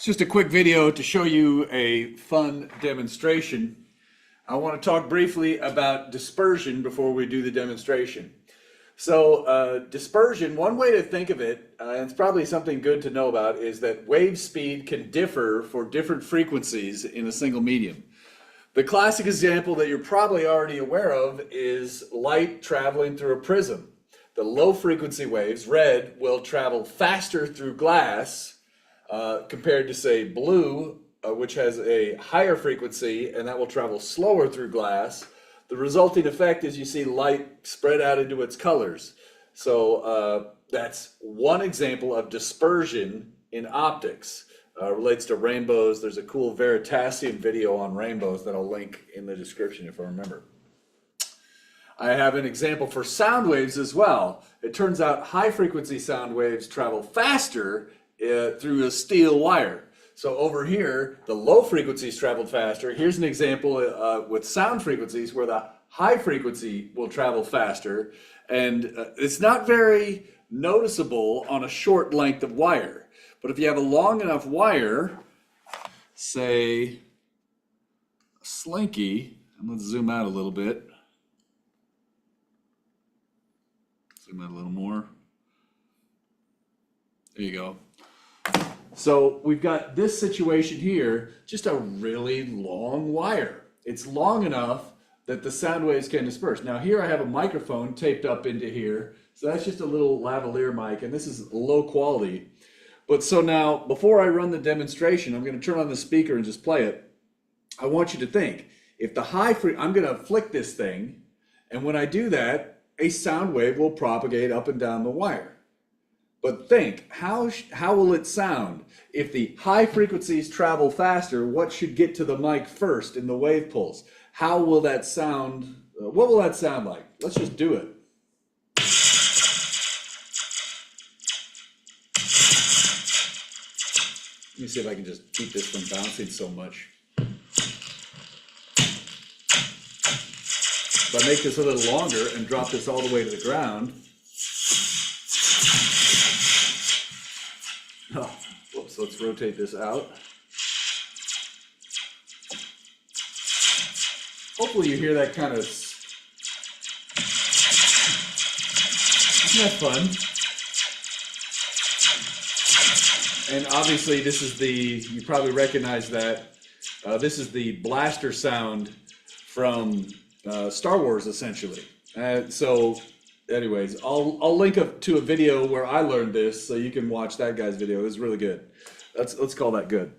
It's just a quick video to show you a fun demonstration. I want to talk briefly about dispersion before we do the demonstration. So dispersion, one way to think of it, and it's probably something good to know about, is that wave speed can differ for different frequencies in a single medium. The classic example that you're probably already aware of is light traveling through a prism. The low frequency waves, red, will travel faster through glass compared to, say, blue, which has a higher frequency, and that will travel slower through glass. The resulting effect is you see light spread out into its colors. So that's one example of dispersion in optics. Relates to rainbows. There's a cool Veritasium video on rainbows that I'll link in the description if I remember. I have an example for sound waves as well. It turns out high frequency sound waves travel faster through a steel wire. So over here, the low frequencies traveled faster. Here's an example with sound frequencies where the high frequency will travel faster. And it's not very noticeable on a short length of wire. But if you have a long enough wire, say a slinky, and let's zoom out a little bit. Zoom out a little more. There you go. So we've got this situation here, just a really long wire. It's long enough that the sound waves can disperse. Now here I have a microphone taped up into here. So that's just a little lavalier mic, and this is low quality. But so now, before I run the demonstration, I'm going to turn on the speaker and just play it. I want you to think, if the I'm going to flick this thing, and when I do that, a sound wave will propagate up and down the wire. But think, how will it sound? If the high frequencies travel faster, what should get to the mic first in the wave pulse? How will that sound? What will that sound like? Let's just do it. Let me see if I can just keep this from bouncing so much. If I make this a little longer and drop this all the way to the ground. Oh, whoops, let's rotate this out. Hopefully you hear that kind of... Isn't that fun? And obviously this is you probably recognize that. This is the blaster sound from Star Wars, essentially. So anyways, I'll link up to a video where I learned this so you can watch that guy's video. It's really good. Let's call that good.